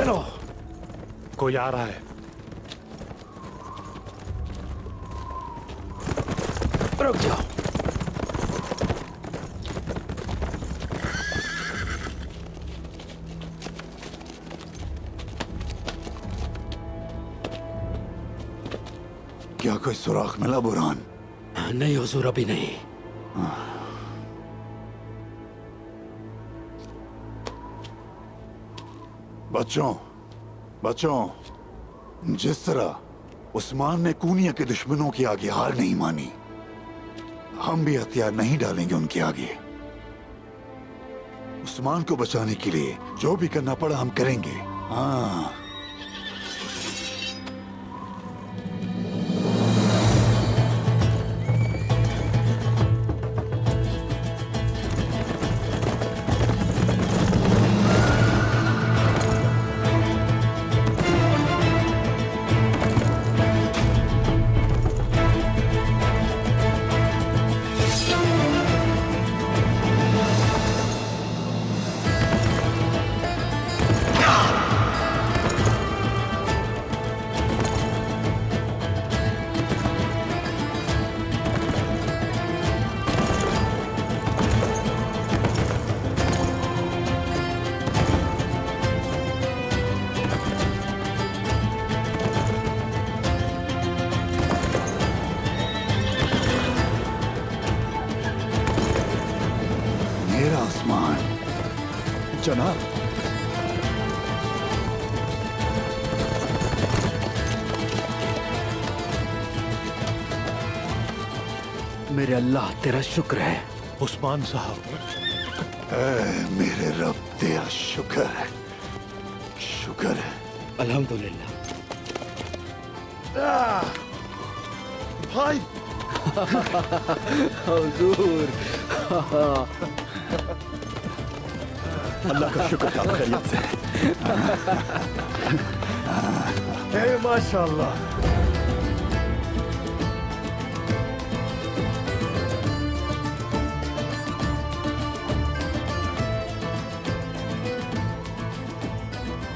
चलो, कोई आ रहा है। रुक जाओ। क्या कोई सुराग मिला बुरहान? नहीं हुजूर, अभी नहीं। बच्चों, जिस तरह उस्मान ने कूनिया के दुश्मनों की आगे हार नहीं मानी, हम भी हथियार नहीं डालेंगे उनके आगे। उस्मान को बचाने के लिए जो भी करना पड़ा हम करेंगे। हाँ, मेरा उस्मान। जनाब, मेरे अल्लाह तेरा शुक्र है उस्मान साहब। मेरे रब तेरा शुक्र है, शुक्र है। अल्हम्दुलिल्लाह। भाई हुजूर, अल्लाह का शुक्र है आप खैरियत से। माशाल्लाह।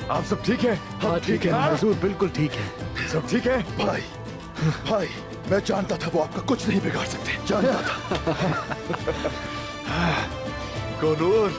आप सब ठीक है? हाँ ठीक है हुजूर, बिल्कुल ठीक है। सब ठीक है? भाई, मैं जानता था वो आपका कुछ नहीं बिगाड़ सकते, जानता था। कोनूर,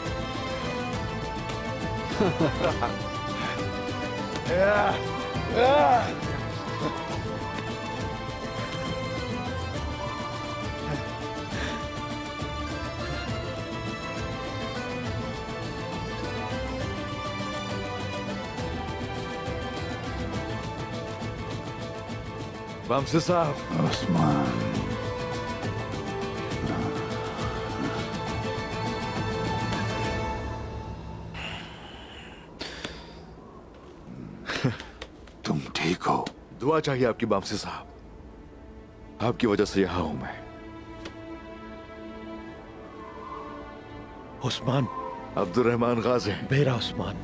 वामसी साहब। उस्मान, तुम ठीक हो? दुआ चाहिए आपकी वामसी साहब। आपकी वजह से यहां हूं मैं। उस्मान, अब्दुर्रहमान गाजी। मेरा उस्मान।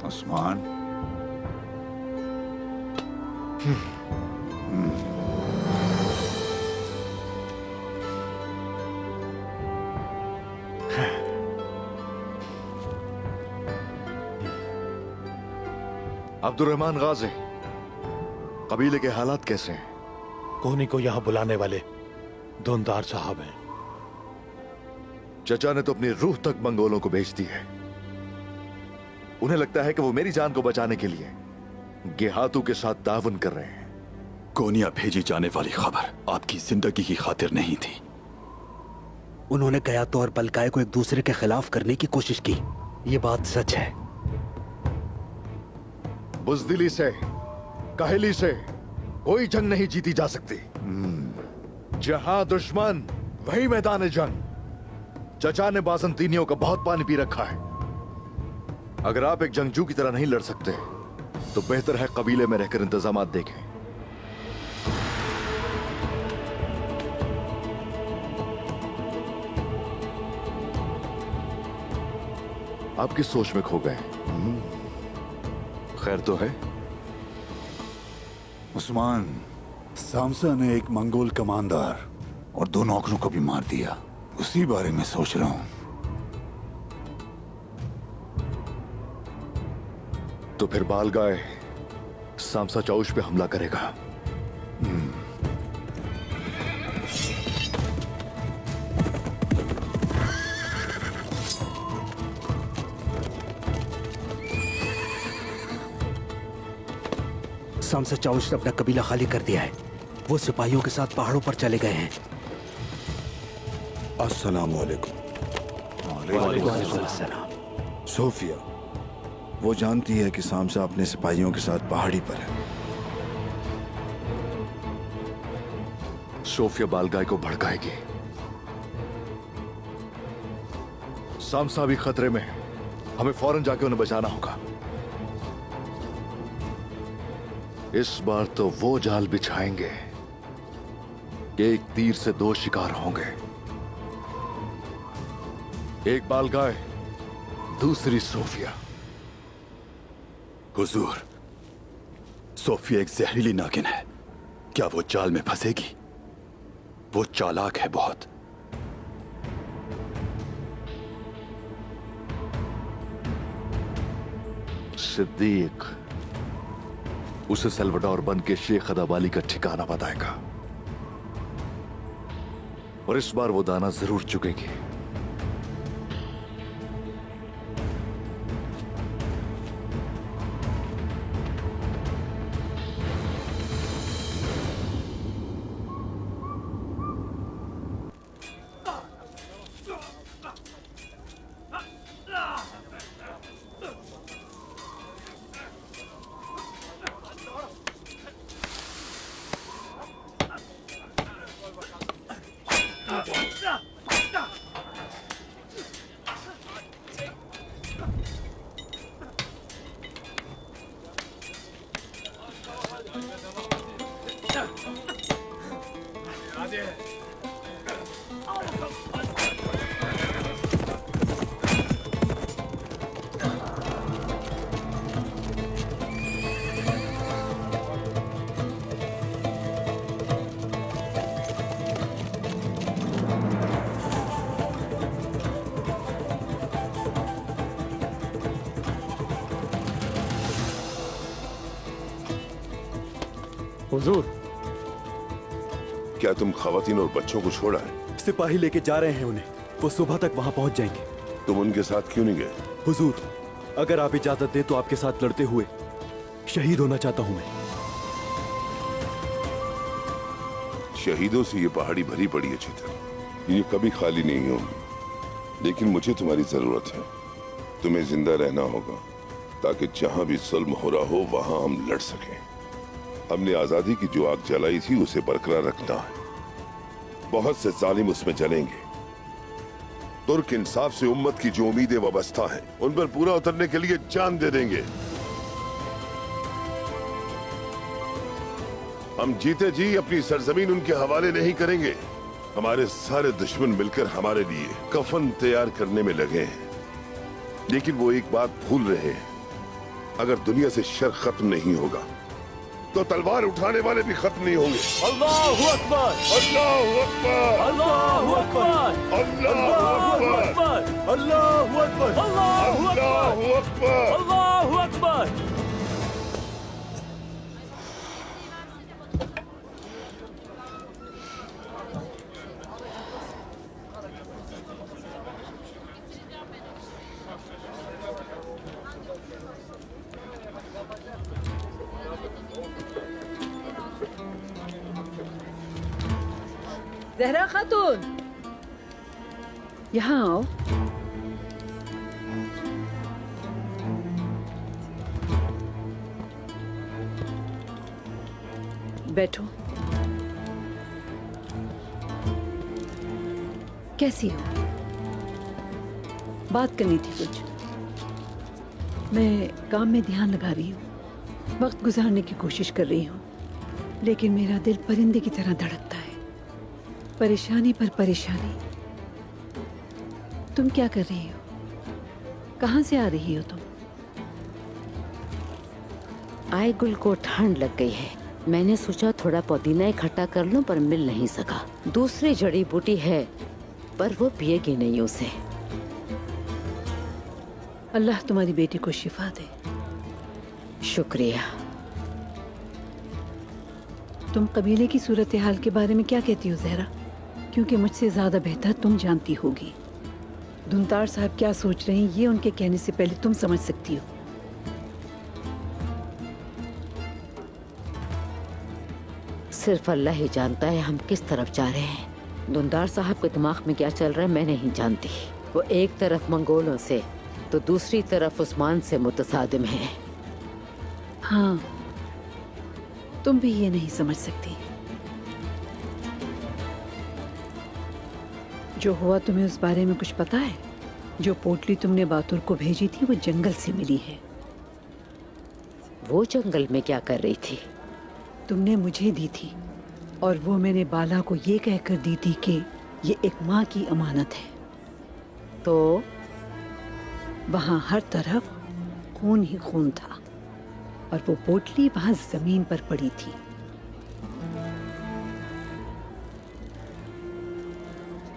उस्मान, अब्दुर्रहमान गाजी, कबीले के हालात कैसे हैं? कोनी को यहाँ बुलाने वाले धुंधार साहब हैं। चचा ने तो अपनी रूह तक मंगोलों को भेज दी है। उन्हें लगता है कि वो मेरी जान को बचाने के लिए गेहातू के साथ ताउन कर रहे हैं। कोनिया भेजी जाने वाली खबर आपकी जिंदगी की खातिर नहीं थी। उन्होंने कयातो और बलकाय को एक दूसरे के खिलाफ करने की कोशिश की। ये बात सच है। बुज़दिली से, काहली से कोई जंग नहीं जीती जा सकती। जहां दुश्मन वही मैदान जंग। चचा ने बासंतीनियों का बहुत पानी पी रखा है। अगर आप एक जंगजू की तरह नहीं लड़ सकते तो बेहतर है कबीले में रहकर इंतजामात देखें। आप किस सोच में खो गए? खैर तो है? उस्मान, सामसा ने एक मंगोल कमांडर और 2 नौकरों को भी मार दिया। उसी बारे में सोच रहा हूं। तो फिर बालगाय सामसा चाउश पे हमला करेगा। सामसा चाउश ने अपना कबीला खाली कर दिया है। वो सिपाहियों के साथ पहाड़ों पर चले गए हैं। अस्सलाम वालेकुम। वालेकुम अस्सलाम। सोफिया, वो जानती है कि सामसा अपने सिपाहियों के साथ पहाड़ी पर है। सोफिया बालगाय को भड़काएगी। सामसा भी खतरे में है। हमें फौरन जाके उन्हें बचाना होगा। इस बार तो वो जाल बिछाएंगे कि एक तीर से 2 शिकार होंगे। एक बालगाय, दूसरी सोफिया। हुजूर, सोफिया एक जहरीली नागिन है। क्या वो जाल में फंसेगी? वो चालाक है बहुत। सिद्दीक उसे सल्वडोर बन के शेख अदाबाली का ठिकाना बताएगा और इस बार वो दाना जरूर चुकेगी। हुजूर, क्या तुम खवातीन और बच्चों को छोड़ा है? सिपाही लेके जा रहे हैं उन्हें। वो सुबह तक वहां पहुंच जाएंगे। तुम उनके साथ क्यों नहीं गए? हुजूर, अगर आप इजाजत दें तो आपके साथ लड़ते हुए शहीद होना चाहता हूं मैं। शहीदों से ये पहाड़ी भरी पड़ी है चित्र। ये कभी खाली नहीं होंगी। लेकिन मुझे तुम्हारी जरूरत है। तुम्हें जिंदा रहना होगा ताकि जहां भी जुल्म हो रहा हो वहां हम लड़ सकें। हमने आजादी की जो आग जलाई थी उसे बरकरार रखना है। बहुत से जालिम उसमें जलेंगे। तुर्क इंसाफ से उम्मत की जो उम्मीदें वाबस्ता हैं उन पर पूरा उतरने के लिए जान दे देंगे। हम जीते जी अपनी सरजमीन उनके हवाले नहीं करेंगे। हमारे सारे दुश्मन मिलकर हमारे लिए कफन तैयार करने में लगे हैं। लेकिन वो एक बात भूल रहे हैं, अगर दुनिया से शर खत्म नहीं होगा तो तलवार उठाने वाले भी खत्म नहीं होंगे। अल्लाहु अकबर, अल्लाहु अकबर, अल्लाहु अकबर, अल्लाहु अकबर, अल्लाहु अकबर, अल्लाहु अकबर, अल्लाहु अकबर। अल्लाहु अकबर। जहरा खातून, यहाँ आओ। बैठो। कैसी हो? बात करनी थी कुछ। मैं काम में ध्यान लगा रही हूँ, वक्त गुजारने की कोशिश कर रही हूँ, लेकिन मेरा दिल परिंदे की तरह धड़कता है। परेशानी पर परेशानी। तुम क्या कर रही हो? कहाँ से आ रही हो तुम? आए गुल को ठंड लग गई है। मैंने सोचा थोड़ा पुदीना इकट्ठा कर लूं, पर मिल नहीं सका। दूसरी जड़ी बूटी है पर वो पिएगी नहीं उसे। अल्लाह तुम्हारी बेटी को शिफा दे। शुक्रिया। तुम कबीले की सूरत हाल के बारे में क्या कहती हो जहरा? क्योंकि मुझसे ज्यादा बेहतर तुम जानती होगी। धुंतार साहब क्या सोच रहे हैं ये उनके कहने से पहले तुम समझ सकती हो। सिर्फ अल्लाह ही जानता है हम किस तरफ जा रहे हैं। धुंतार साहब के दिमाग में क्या चल रहा है मैं नहीं जानती। वो एक तरफ मंगोलों से तो दूसरी तरफ उस्मान से मुतसादिम है। हाँ, तुम भी ये नहीं समझ सकती। जो हुआ तुम्हें उस बारे में कुछ पता है? जो पोटली तुमने बातुर को भेजी थी वो जंगल से मिली है। वो जंगल में क्या कर रही थी? तुमने मुझे दी थी और वो मैंने बाला को ये कहकर दी थी कि ये एक माँ की अमानत है। तो वहाँ हर तरफ खून ही खून था और वो पोटली वहाँ जमीन पर पड़ी थी।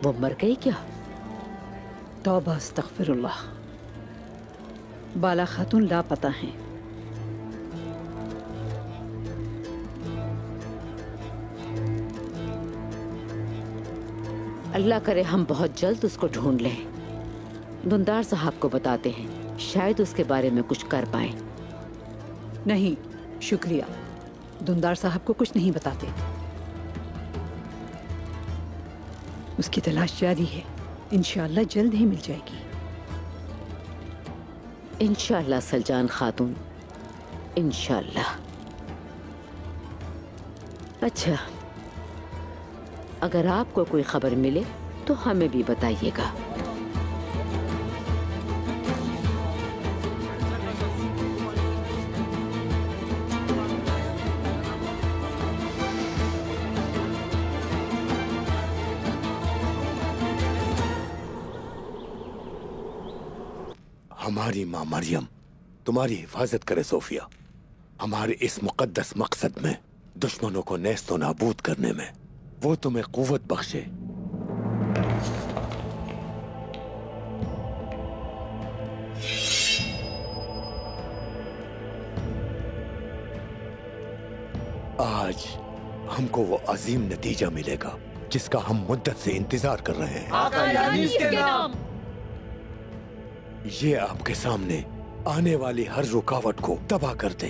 वो मर गई क्या? तौबा अस्तगफिरुल्लाह। बाला खातून लापता हैं। अल्लाह करे हम बहुत जल्द उसको ढूंढ लें। धुंतार साहब को बताते हैं, शायद उसके बारे में कुछ कर पाए। नहीं शुक्रिया, धुंतार साहब को कुछ नहीं बताते। उसकी तलाश जारी है, इंशाअल्लाह जल्द ही मिल जाएगी। इंशाअल्लाह सलजान खातून, इंशाअल्लाह। अच्छा, अगर आपको कोई खबर मिले तो हमें भी बताइएगा। हमारी माँ मरियम तुम्हारी हिफाजत करे सोफिया। हमारे इस मुकद्दस मकसद में, दुश्मनों को नेस्तो नाबूद करने में, वो तुम्हें कुव्वत बख्शे। आज हमको वो अजीम नतीजा मिलेगा जिसका हम मुद्दत से इंतजार कर रहे हैं। ये आपके सामने आने वाली हर रुकावट को तबाह कर दे।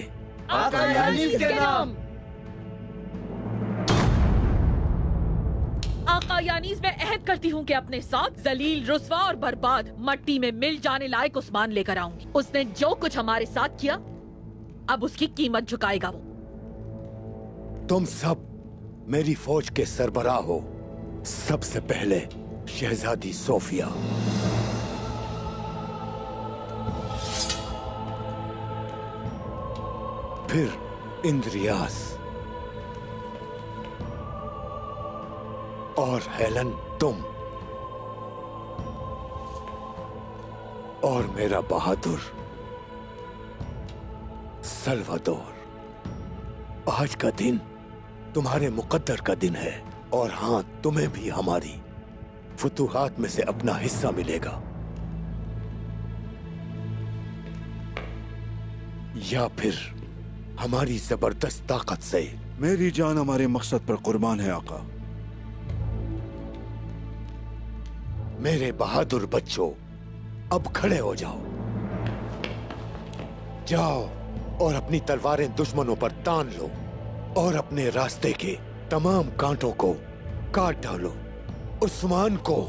आका यानीस, मैं अहद करती हूँ कि अपने साथ जलील, रुस्वा और बर्बाद, मट्टी में मिल जाने लायक उस्मान लेकर आऊंगी। उसने जो कुछ हमारे साथ किया, अब उसकी कीमत झुकाएगा वो। तुम सब मेरी फौज के सरबराह हो। सबसे पहले शहजादी सोफिया, फिर इंद्रियास और हेलन तुम, और मेरा बहादुर सल्वादोर। आज का दिन तुम्हारे मुकद्दर का दिन है और हाँ, तुम्हें भी हमारी फुतूहात में से अपना हिस्सा मिलेगा, या फिर हमारी जबरदस्त ताकत से। मेरी जान हमारे मकसद पर कुर्बान है आका। मेरे बहादुर बच्चों, अब खड़े हो जाओ। जाओ और अपनी तलवारें दुश्मनों पर तान लो और अपने रास्ते के तमाम कांटों को काट डालो। उस्मान को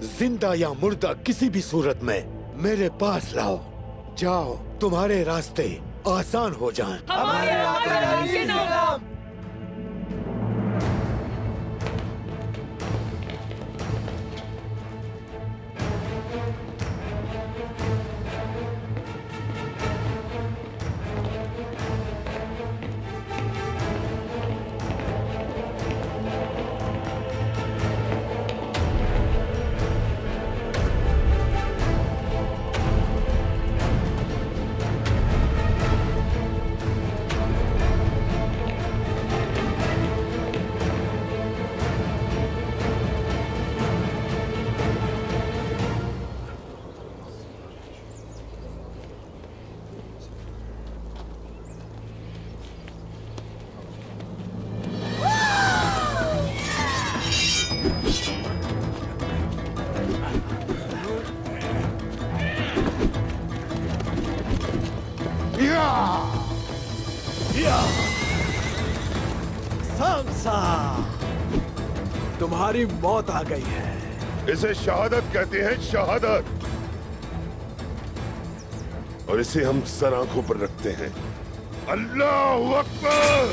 जिंदा या मुर्दा किसी भी सूरत में मेरे पास लाओ। जाओ, तुम्हारे रास्ते आसान हो जाएं। हमारे आका यानीस के नाम। सामसा, तुम्हारी मौत आ गई है। इसे शहादत कहते हैं, शहादत। और इसे हम सर आंखों पर रखते हैं। अल्लाह अकबर।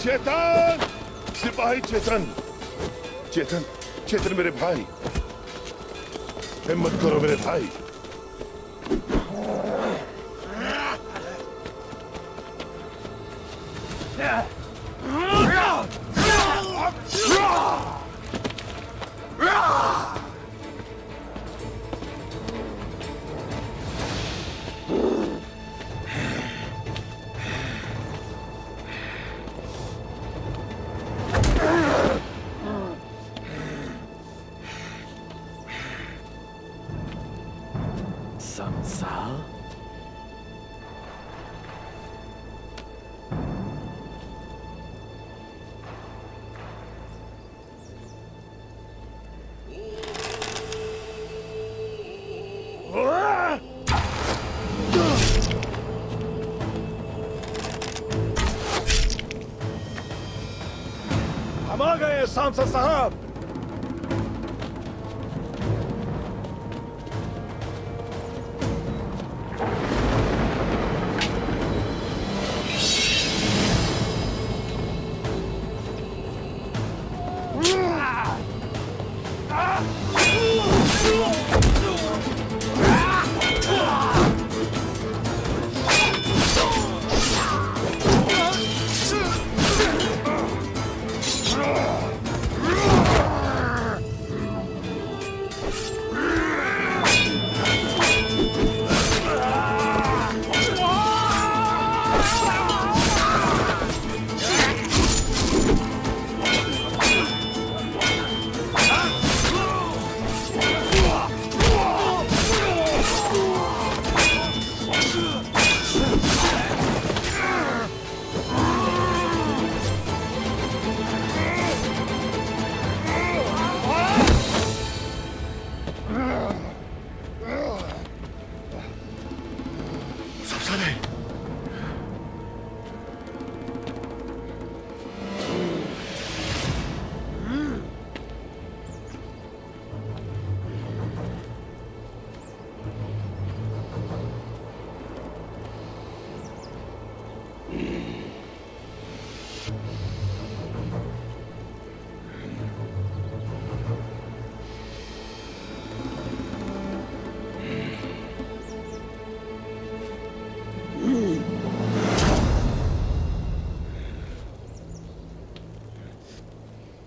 चेतन, सिपाही चेतन, चेतन, चेतन मेरे भाई, हिम्मत करो मेरे भाई। समसा, हम आ गए सांसद साहब।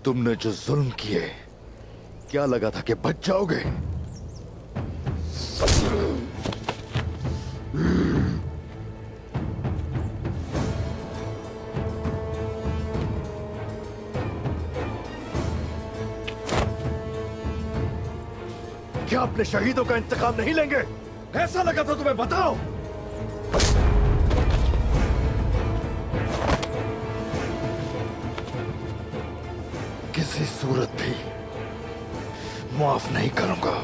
तुमने जो जुल्म किए, क्या लगा था कि बच जाओगे? क्या अपने शहीदों का इंतकाम नहीं लेंगे? ऐसा लगा था तुम्हें, बताओ। किसी सूरत भी माफ नहीं करूंगा।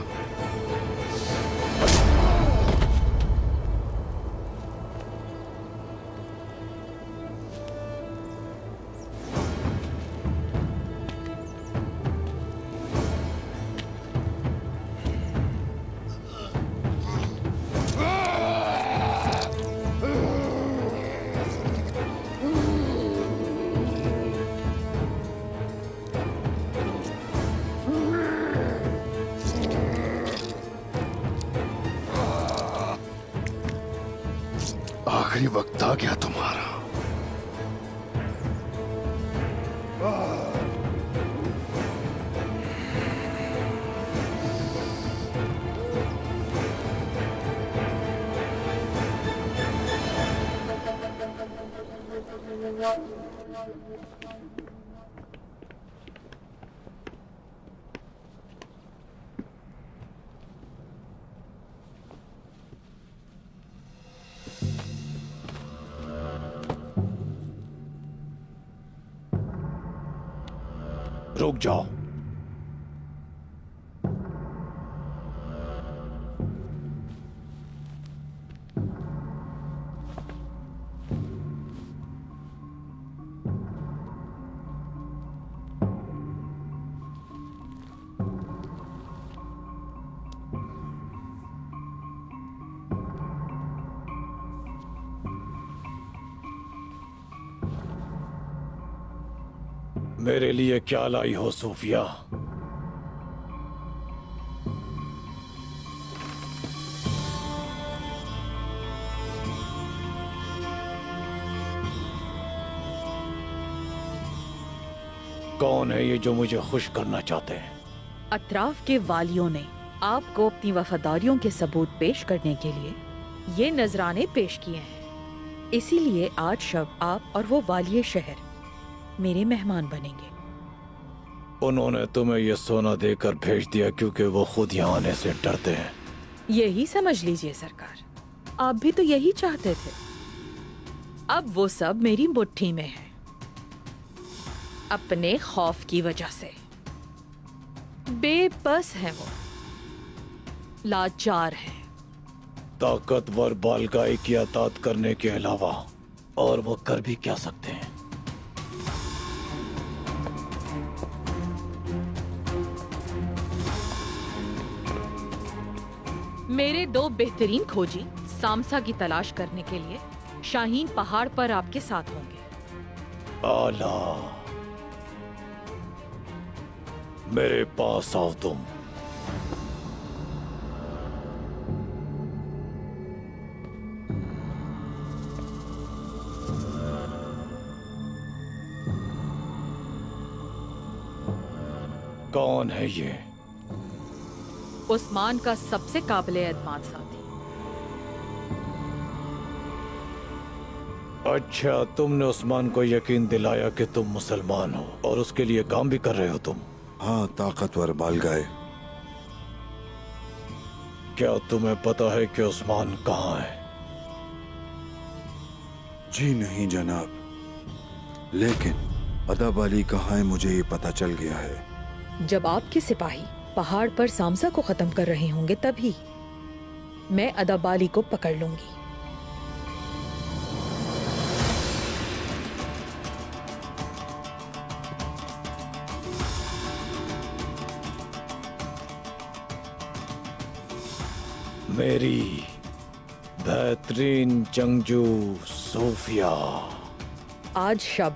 आखिरी वक्त आ गया तुम्हारा। रुक जाओ। मेरे लिए क्या लाई हो सूफिया? कौन है ये जो मुझे खुश करना चाहते हैं? अतराफ के वालियों ने आपको अपनी वफादारियों के सबूत पेश करने के लिए ये नजराने पेश किए हैं। इसीलिए आज शब आप और वो वालिय शहर मेरे मेहमान बनेंगे। उन्होंने तुम्हें ये सोना देकर भेज दिया क्योंकि वो खुद यहाँ आने से डरते हैं। यही समझ लीजिए सरकार, आप भी तो यही चाहते थे। अब वो सब मेरी मुट्ठी में है, अपने खौफ की वजह से। बेबस है वो, लाचार है। ताकतवर बालगाई की अतात करने के अलावा और वो कर भी क्या सकते हैं? मेरे दो बेहतरीन खोजी सामसा की तलाश करने के लिए शाहीन पहाड़ पर आपके साथ होंगे। आला, मेरे पास आओ तुम। कौन है ये? उस्मान का सबसे काबिले एतमाद साथी। अच्छा, तुमने उस्मान को यकीन दिलाया कि तुम मुसलमान हो और उसके लिए काम भी कर रहे हो तुम? हाँ, ताकतवर बालगाए। क्या तुम्हें पता है कि उस्मान कहाँ है? जी नहीं जनाब, लेकिन अदब अली कहाँ है मुझे ये पता चल गया है। जब आपके सिपाही पहाड़ पर सामसा को खत्म कर रहे होंगे तभी मैं अदाबाली को पकड़ लूंगी। मेरी बेहतरीन जंगजू सूफिया, आज शब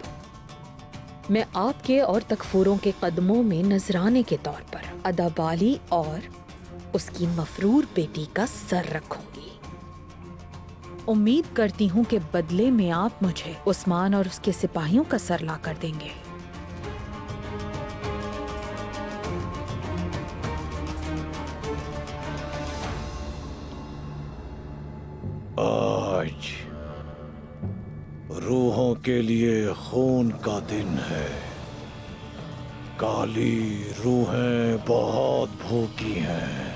मैं आपके और तकफूरों के कदमों में नजराने के तौर पर अदाबाली और उसकी मफरूर बेटी का सर रखूंगी। उम्मीद करती हूँ कि बदले में आप मुझे उस्मान और उसके सिपाहियों का सर ला कर देंगे। आज रूहों के लिए खून का दिन है। काली रूहें बहुत भूखी हैं।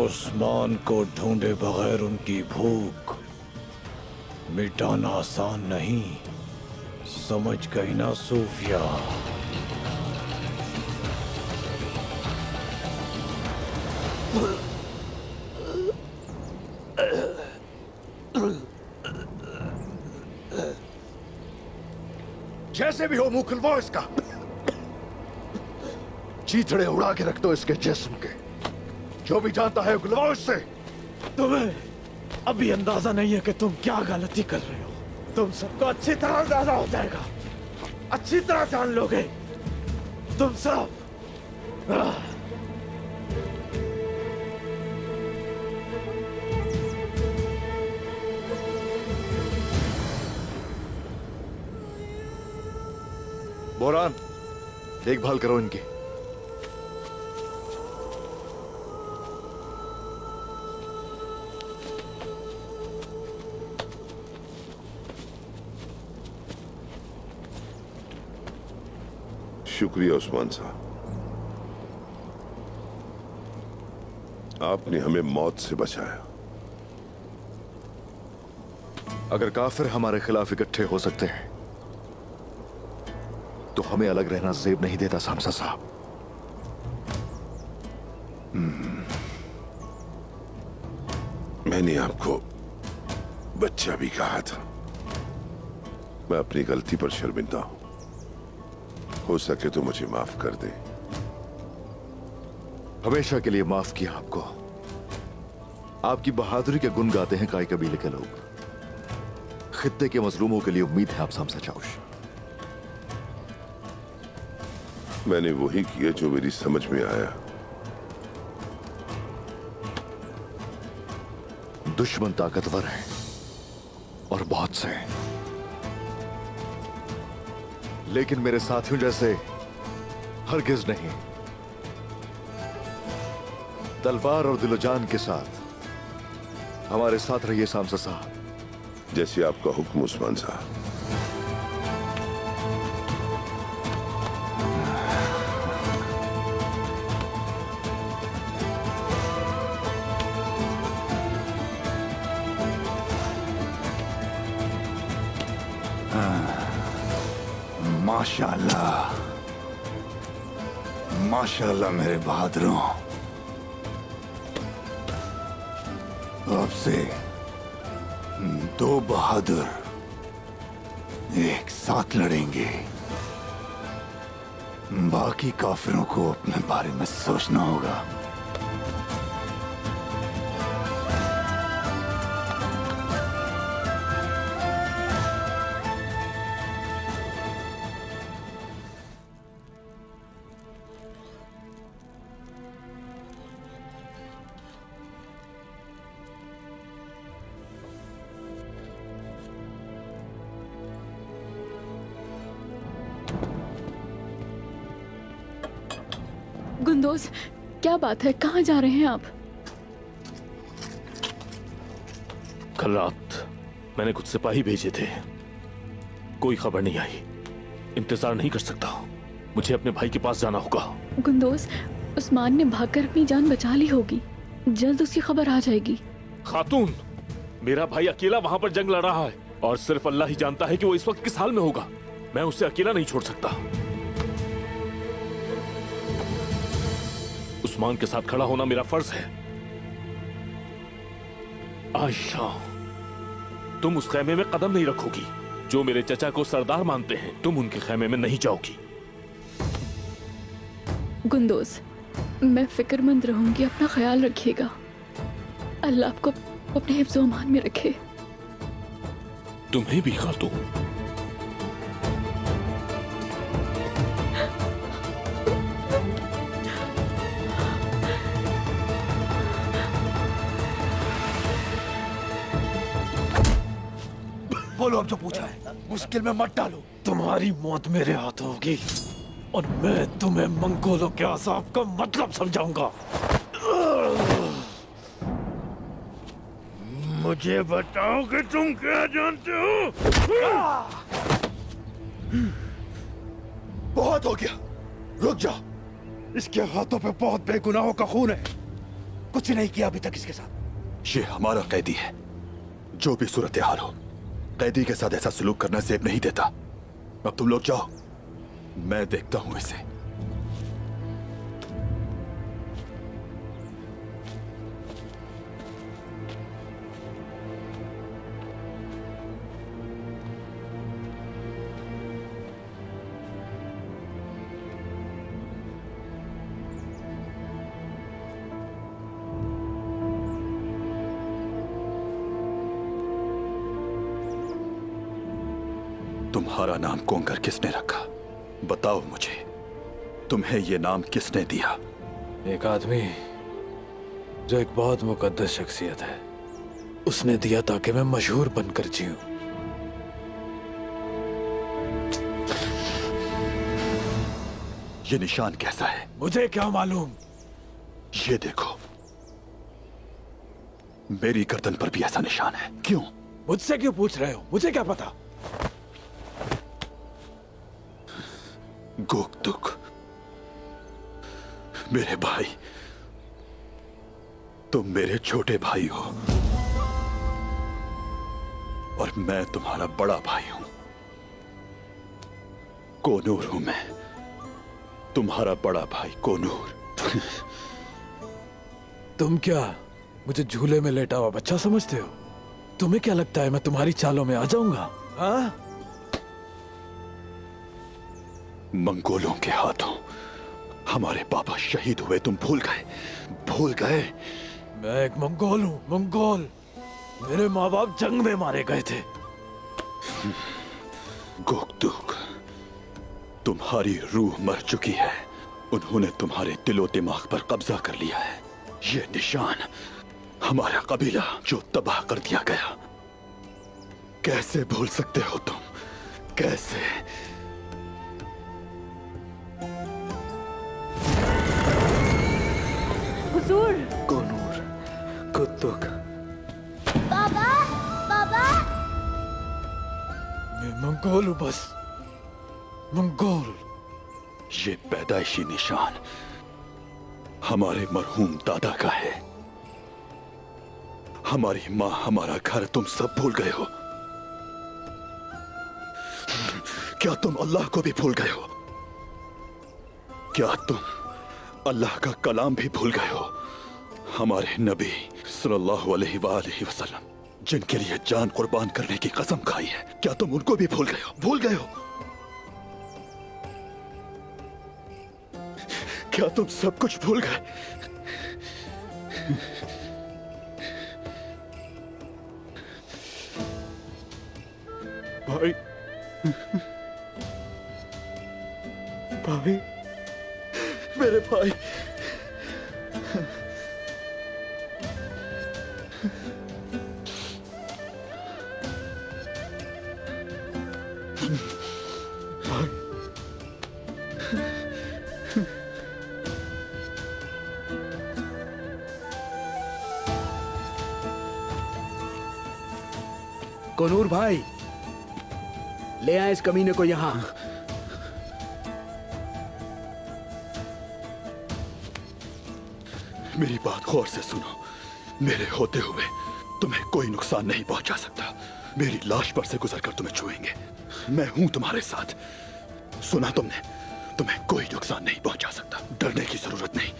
उस्मान को ढूंढे बगैर उनकी भूख मिटाना आसान नहीं, समझ गई ना सूफिया? जैसे भी हो मुंह खुलवाओ इसका। चीथड़े उड़ा के रख दो इसके जिस्म के। जो भी जानता है खुलवाओ इससे। तुम्हें अभी अंदाजा नहीं है कि तुम क्या गलती कर रहे हो। तुम सबको अच्छी तरह अंदाजा हो जाएगा, अच्छी तरह जान लोगे तुम सब। बोरान, देखभाल करो इनकी। शुक्रिया उस्मान साहब, आपने हमें मौत से बचाया। अगर काफिर हमारे खिलाफ इकट्ठे हो सकते हैं तो हमें अलग रहना जेब नहीं देता सामसा साहब। मैंने आपको बच्चा भी कहा था। मैं अपनी गलती पर शर्मिंदा हूं। हो सके तो मुझे माफ कर दे। हमेशा के लिए माफ किया आपको। आपकी बहादुरी के गुण गाते हैं काई कबीले के लोग। खित्ते के मजलूमों के लिए उम्मीद है आप सामसा चाउश। मैंने वही किया जो मेरी समझ में आया। दुश्मन ताकतवर है और बहुत से, लेकिन मेरे साथियों जैसे हरगिज नहीं। तलवार और दिलोजान के साथ हमारे साथ रहिए सामसा साहब। जैसे आपका हुक्म उस्मान साहब। माशाल्लाह, माशाल्लाह मेरे बहादुरों। अब से दो बहादुर एक साथ लड़ेंगे। बाकी काफिरों को अपने बारे में सोचना होगा। गुंदोज, क्या बात है? कहाँ जा रहे हैं आप? कल रात मैंने कुछ सिपाही भेजे थे, कोई खबर नहीं आई। इंतजार नहीं कर सकता, मुझे अपने भाई के पास जाना होगा। गुंदोज, उस्मान ने भागकर अपनी जान बचा ली होगी। जल्द उसकी खबर आ जाएगी। खातून, मेरा भाई अकेला वहां पर जंग लड़ रहा है और सिर्फ अल्लाह ही जानता है कि वो इस वक्त किस हाल में होगा। मैं उसे अकेला नहीं छोड़ सकता। उस्मान के साथ खड़ा होना मेरा फर्ज है। आयशा, तुम उस खैमे में कदम नहीं रखोगी। जो मेरे चचा को सरदार मानते हैं, तुम उनके खैमे में नहीं जाओगी। गुंदोज, मैं फिक्रमंद रहूंगी। अपना ख्याल रखिएगा। अल्लाह आपको अपने हिफ्ज़ व अमान में रखे। तुम्हें भी खातून। बोलो अब जो पूछा है, मुश्किल में मत डालो। तुम्हारी मौत मेरे हाथ होगी और मैं तुम्हें मंगोलों के अज़ाब का मतलब समझाऊंगा। मुझे बताओ कि तुम क्या जानते हो? बहुत हो गया, रुक जाओ। इसके हाथों पे बहुत बेगुनाहों का खून है। कुछ नहीं किया अभी तक इसके साथ। ये हमारा कैदी है। जो भी सूरत हाल हो, कैदी के साथ ऐसा सलूक करना जेब नहीं देता। अब तुम लोग जाओ, मैं देखता हूं इसे। तुम्हारा नाम कोंकर किसने रखा? बताओ मुझे, तुम्हें यह नाम किसने दिया? एक आदमी जो एक बहुत मुकद्दस शख्सियत है, उसने दिया ताकि मैं मशहूर बनकर जीऊं। ये निशान कैसा है? मुझे क्या मालूम? ये देखो, मेरी गर्दन पर भी ऐसा निशान है। क्यों? मुझसे क्यों पूछ रहे हो? मुझे क्या पता? गोकतुक, मेरे भाई, तुम मेरे छोटे भाई हो और मैं तुम्हारा बड़ा भाई हूं। कोनूर हूं मैं, तुम्हारा बड़ा भाई कोनूर। तुम क्या मुझे झूले में लेटा हुआ बच्चा समझते हो? तुम्हें क्या लगता है मैं तुम्हारी चालों में आ जाऊंगा? हाँ? मंगोलों के हाथों हमारे पापा शहीद हुए, तुम भूल गए? भूल गए? मैं एक मंगोल हूँ, मंगोल। मेरे माँ बाप जंग में मारे गए थे। गोकतुक, तुम्हारी रूह मर चुकी है। उन्होंने तुम्हारे दिलो दिमाग पर कब्जा कर लिया है। ये निशान हमारा कबीला जो तबाह कर दिया गया। कैसे भूल सकते हो तुम? कैसे? हुजूर, कोनूर, कुतुक, बाबा, बाबा। मैं मंगोल हूँ, बस मंगोल। ये पैदाइशी निशान हमारे मरहूम दादा का है। हमारी माँ, हमारा घर, तुम सब भूल गए हो। क्या तुम अल्लाह को भी भूल गए हो? क्या तुम अल्लाह का कलाम भी भूल गए हो? हमारे नबी सल्लल्लाहु अलैहि वसल्लम जिनके लिए जान कुर्बान करने की कसम खाई है, क्या तुम उनको भी भूल गए हो? भूल गए हो? क्या तुम सब कुछ भूल गए? भाई, भाई, मेरे भाई, कोनूर भाई, ले आए इस कमीने को यहां। मेरी बात गौर से सुनो। मेरे होते हुए तुम्हें कोई नुकसान नहीं पहुंचा सकता। मेरी लाश पर से गुजरकर तुम्हें छुएंगे। मैं हूं तुम्हारे साथ। सुना तुमने? तुम्हें कोई नुकसान नहीं पहुंचा सकता। डरने की जरूरत नहीं।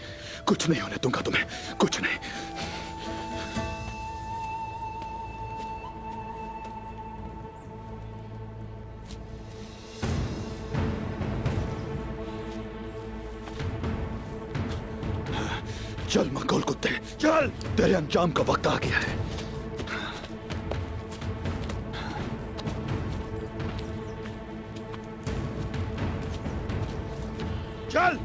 कुछ नहीं होने दूंगा तुम्हें, कुछ नहीं। चल मंगोल कुत्ते, चल। तेरे अंजाम का वक्त आ गया है। चल।